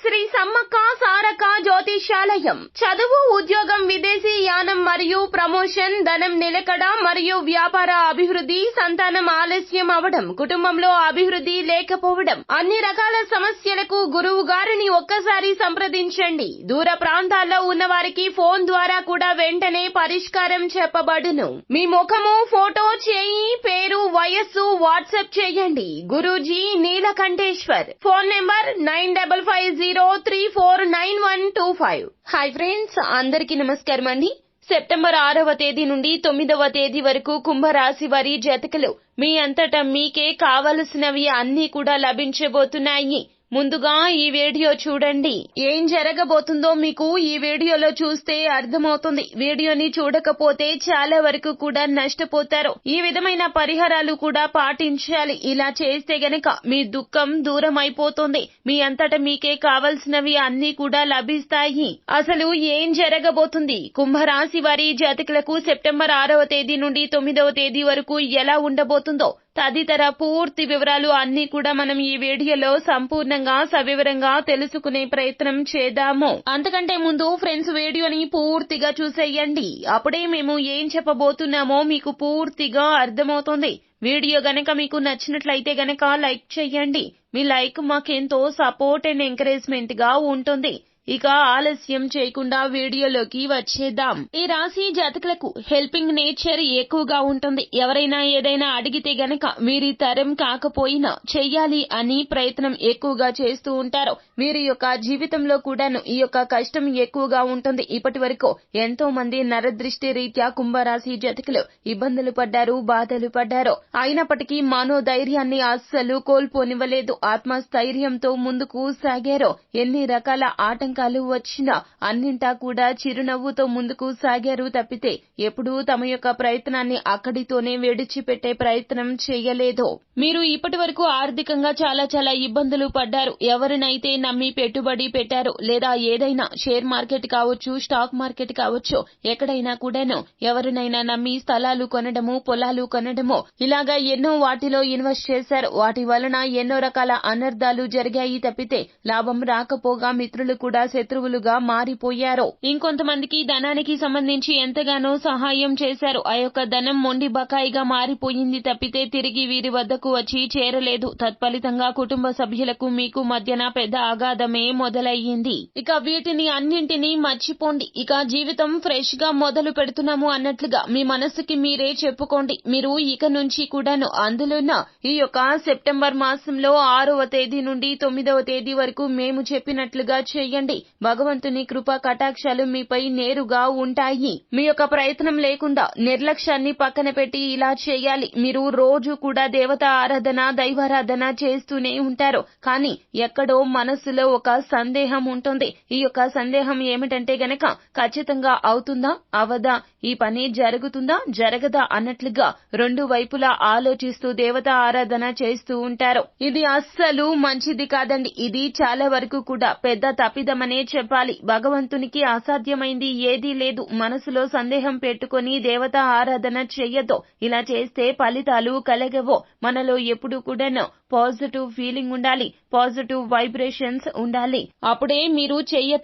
శ్రీ సమ్మక్క సారక్క జ్యోతిష్యాలయం. చదువు, ఉద్యోగం, విదేశీ యానం మరియు ప్రమోషన్, ధనం నిలకడ మరియు వ్యాపార అభివృద్ధి, సంతానం ఆలస్యం అవడం, కుటుంబంలో అభివృద్ధి లేకపోవడం, అన్ని రకాల సమస్యలకు గురువు గారిని ఒక్కసారి సంప్రదించండి. దూర ప్రాంతాల్లో ఉన్న వారికి ఫోన్ ద్వారా కూడా వెంటనే పరిష్కారం చెప్పబడును. మీ ముఖము, ఫోటో, చేయి, పేరు, వయస్సు వాట్సాప్ చేయండి. Guruji Neelakanteshwar. Phone number 9550349125. Hi friends, అందరికీ నమస్కారం అండి. సెప్టెంబర్ 6వ తేదీ నుండి 9వ తేదీ వరకు కుంభరాశి వారి జాతకులు మీ అంతటా మీకే కావలసినవి అన్నీ కూడా లభించబోతున్నాయి. ముందుగా ఈ వీడియో చూడండి. ఏం జరగబోతుందో మీకు ఈ వీడియోలో చూస్తే అర్థమవుతుంది. వీడియోని చూడకపోతే చాలా వరకు కూడా నష్టపోతారు. ఈ విధమైన పరిహారాలు కూడా పాటించాలి. ఇలా చేస్తే గనక మీ దుఃఖం దూరం అయిపోతుంది. మీ అంతటా మీకే కావలసినవి అన్నీ కూడా లభిస్తాయి. అసలు ఏం జరగబోతుంది? కుంభరాశి వారి జాతకులకు సెప్టెంబర్ 6వ తేదీ నుండి 9వ తేదీ వరకు ఎలా ఉండబోతుందో తదితర పూర్తి వివరాలు అన్ని కూడా మనం ఈ వీడియోలో సంపూర్ణంగా సవివరంగా తెలుసుకునే ప్రయత్నం చేద్దాము. అంతకంటే ముందు ఫ్రెండ్స్, వీడియోని పూర్తిగా చూసేయండి. అప్పుడే మేము ఏం చెప్పబోతున్నామో మీకు పూర్తిగా అర్థమవుతుంది. వీడియో గనక మీకు నచ్చినట్లయితే గనక లైక్ చేయండి. మీ లైక్ మాకెంతో సపోర్ట్ అండ్ ఎంకరేజ్మెంట్ గా ఉంటుంది. ఇక ఆలస్యం చేయకుండా వీడియోలోకి వచ్చేద్దాం. ఈ రాశి జాతకులకు హెల్పింగ్ నేచర్ ఎక్కువగా ఉంటుంది. ఎవరైనా ఏదైనా అడిగితే గనక వీరి తరం కాకపోయినా చెయ్యాలి అని ప్రయత్నం ఎక్కువగా చేస్తూ ఉంటారు. వీరి యొక్క జీవితంలో కూడాను ఈ యొక్క కష్టం ఎక్కువగా ఉంటుంది. ఇప్పటి వరకు ఎంతో మంది నరదృష్టి రీత్యా కుంభరాశి జాతకులు ఇబ్బందులు పడ్డారు, బాధలు పడ్డారు. అయినప్పటికీ మనోధైర్యాన్ని అస్సలు కోల్పోనివ్వలేదు. ఆత్మస్థైర్యంతో ముందుకు సాగారు. ఎన్ని రకాల ఆటంకాలు వచ్చినా అన్నింటా కూడా చిరునవ్వుతో ముందుకు సాగారు తప్పితే ఎప్పుడూ తమ యొక్క ప్రయత్నాన్ని అక్కడితోనే విడిచిపెట్టే ప్రయత్నం చేయలేదు. మీరు ఇప్పటి వరకు ఆర్థికంగా చాలా ఇబ్బందులు పడ్డారు. ఎవరినైతే నమ్మి పెట్టుబడి పెట్టారు, లేదా ఏదైనా షేర్ మార్కెట్ కావచ్చు, స్టాక్ మార్కెట్ కావచ్చు, ఎక్కడైనా కూడాను ఎవరినైనా నమ్మి స్థలాలు కొనడము, పొలాలు కొనడము, ఇలాగా ఎన్నో వాటిలో ఇన్వెస్ట్ చేశారు. వాటి వలన ఎన్నో రకాల అనర్థాలు జరిగాయి తప్పితే లాభం రాకపోగా మిత్రులు కూడా శత్రువులుగా మారిపోయారు. ఇంకొంతమందికి ధనానికి సంబంధించి ఎంతగానో సహాయం చేశారు. ఆ యొక్క ధనం మొండి బకాయిగా మారిపోయింది తప్పితే తిరిగి వీరి వద్దకు వచ్చి చేరలేదు. తత్ఫలితంగా కుటుంబ సభ్యులకు మీకు మధ్యన పెద్ద అగాధమే మొదలయ్యింది. ఇక వీటిని అన్నింటినీ మర్చిపోండి. ఇక జీవితం ఫ్రెష్ గా మొదలు పెడుతున్నాము అన్నట్లుగా మీ మనసుకి మీరే చెప్పుకోండి. మీరు ఇక నుంచి కూడాను అందులోన ఈ యొక్క సెప్టెంబర్ మాసంలో 6వ తేదీ నుండి 9వ తేదీ వరకు మేము చెప్పినట్లుగా చేయండి. భగవంతుని కృపా కటాక్షాలు మీపై నేరుగా ఉంటాయి. మీ యొక్క ప్రయత్నం లేకుండా నిర్లక్ష్యాన్ని పక్కన పెట్టి ఇలా చేయాలి. మీరు రోజు కూడా దేవతా ఆరాధన, దైవారాధన చేస్తూనే ఉంటారు. కానీ ఎక్కడో మనసులో ఒక సందేహం ఉంటుంది. ఈ యొక్క సందేహం ఏమిటంటే గనక ఖచ్చితంగా అవుతుందా, అవదా, ఈ పని జరుగుతుందా, జరగదా అన్నట్లుగా రెండు వైపులా ఆలోచిస్తూ దేవతా ఆరాధన చేస్తూ ఉంటారు. ఇది అస్సలు మంచిది కాదండి. ఇది చాలా వరకు కూడా పెద్ద తప్పిదమనే చెప్పాలి. భగవంతునికి అసాధ్యమైంది ఏదీ లేదు. మనసులో సందేహం పెట్టుకుని దేవతా ఆరాధన చెయ్యదు. ఇలా చేస్తే ఫలితాలు కలగవు. మనలో ఎప్పుడు కూడాను పాజిటివ్ ఫీలింగ్ ఉండాలి, పాజిటివ్ వైబ్రేషన్స్ ఉండాలి. అప్పుడే మీరు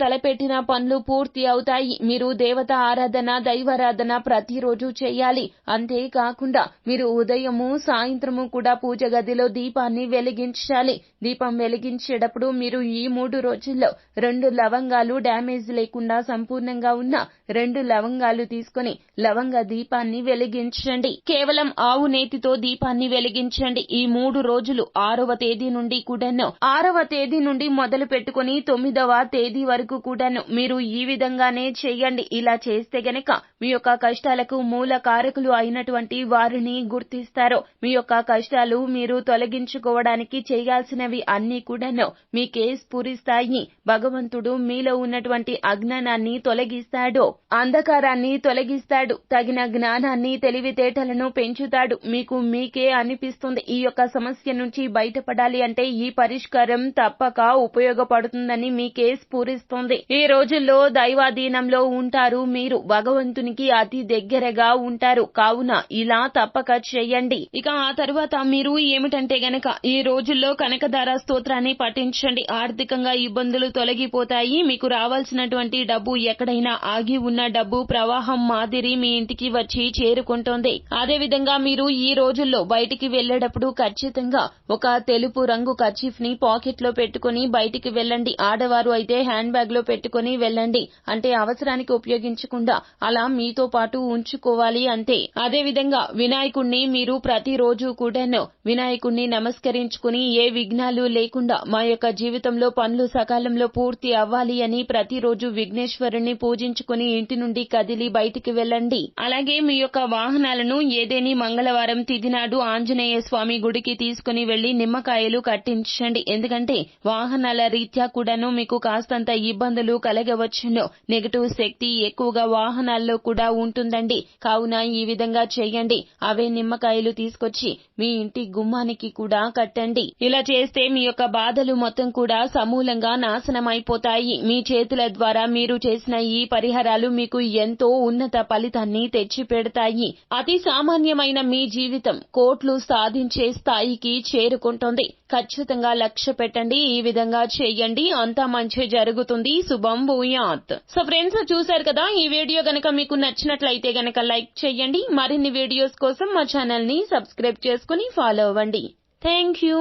తలపెట్టిన పనులు పూర్తి అవుతాయి. మీరు దేవతా ఆరాధన, దైవారాధన ప్రతిరోజు చేయాలి. అంతేకాకుండా మీరు ఉదయము, సాయంత్రము కూడా పూజ గదిలో దీపాన్ని వెలిగించాలి. దీపం వెలిగించేటప్పుడు మీరు ఈ 3 రోజుల్లో 2 లవంగాలు, డ్యామేజ్ లేకుండా సంపూర్ణంగా ఉన్న 2 లవంగాలు తీసుకుని లవంగ దీపాన్ని వెలిగించండి. కేవలం ఆవు నేతితో దీపాన్ని వెలిగించండి. ఈ 3 రోజులు 6వ తేదీ నుండి కూడాను 6వ తేదీ నుండి మొదలు పెట్టుకుని 9వ తేదీ వరకు కూడాను మీరు ఈ విధంగానే చేయండి. ఇలా చేస్తే గనక మీ యొక్క కష్టాలకు మూల కారకులు అయినటువంటి వారిని గుర్తిస్తారు. మీ యొక్క కష్టాలు మీరు తొలగించుకోవడానికి చేయాల్సినవి అన్ని కూడాను మీకే స్ఫురిస్తాయి. భగవంతుడు మీలో ఉన్నటువంటి అజ్ఞానాన్ని తొలగిస్తాడు, అంధకారాన్ని తొలగిస్తాడు, తగిన జ్ఞానాన్ని, తెలివితేటలను పెంచుతాడు. మీకు మీకే అనిపిస్తుంది ఈ యొక్క సమస్య నుంచి బయటపడాలి అంటే, ఈ పరిష్కారం పరిష్కారం తప్పక ఉపయోగపడుతుందని మీకే స్ఫూరిస్తోంది. ఈ రోజుల్లో దైవాధీనంలో ఉంటారు, మీరు భగవంతునికి అతి దగ్గరగా ఉంటారు. కావున ఇలా తప్పక చేయండి. ఇక ఆ తరువాత మీరు ఏమిటంటే గనక ఈ రోజుల్లో కనకదార స్తోత్రాన్ని పఠించండి. ఆర్థికంగా ఇబ్బందులు తొలగిపోతాయి. మీకు రావాల్సినటువంటి డబ్బు, ఎక్కడైనా ఆగి ఉన్న డబ్బు ప్రవాహం మాదిరి మీ ఇంటికి వచ్చి చేరుకుంటోంది. అదే విధంగా మీరు ఈ రోజుల్లో బయటికి వెళ్లేటప్పుడు ఖచ్చితంగా ఒక తెలుపు రంగు కర్చీఫ్ ని పాకెట్ లో పెట్టుకుని బయటికి వెళ్ళండి. ఆడవారు అయితే హ్యాండ్ బ్యాగ్ లో పెట్టుకుని వెళ్ళండి. అంటే అవసరానికి ఉపయోగించకుండా అలా మీతో పాటు ఉంచుకోవాలి అంతే. అదే విధంగా వినాయకుణ్ణి మీరు ప్రతిరోజు కూడాను వినాయకుణ్ణి నమస్కరించుకుని ఏ విఘ్నాలు లేకుండా మా యొక్క జీవితంలో పనులు సకాలంలో పూర్తి అవ్వాలి అని ప్రతిరోజు విఘ్నేశ్వరుణ్ణి పూజించుకుని ఇంటి నుండి కదిలి బయటికి వెళ్ళండి. అలాగే మీ యొక్క వాహనాలను ఏదేని మంగళవారం తిథి నాడు ఆంజనేయ స్వామి గుడికి తీసుకుని వెళ్లి నిమ్మకాయలు కట్టించండి. ఎందుకంటే వాహనాల రీత్యా కూడాను మీకు కాస్తంత ఇబ్బందులు కలగవచ్చును. నెగటివ్ శక్తి ఎక్కువగా వాహనాల్లో కూడా ఉంటుందండి. కావున ఈ విధంగా చేయండి. అవే నిమ్మకాయలు తీసుకొచ్చి మీ ఇంటి గుమ్మానికి కూడా కట్టండి. ఇలా చేస్తే మీ యొక్క బాధలు మొత్తం కూడా సమూలంగా నాశనమైపోతాయి. మీ చేతుల ద్వారా మీరు చేసిన ఈ పరిహారాలు మీకు ఎంతో ఉన్నత ఫలితాన్ని తెచ్చిపెడతాయి. అతి సామాన్యమైన మీ జీవితం కోట్లు సాధించే స్థాయికి చేరుకుంటుంది. ఖచ్చితంగా లక్ష్య పెట్టండి. ఈ విధంగా చేయండి. అంతా మంచి జరుగుతుంది. శుభం భూయాత్. సో ఫ్రెండ్స్, చూశారు కదా, ఈ వీడియో గనక మీకు నచ్చినట్లయితే గనక లైక్ చేయండి. మరిన్ని వీడియోస్ కోసం మా ఛానల్ ని సబ్స్క్రైబ్ చేసుకుని ఫాలో అవ్వండి. Thank you.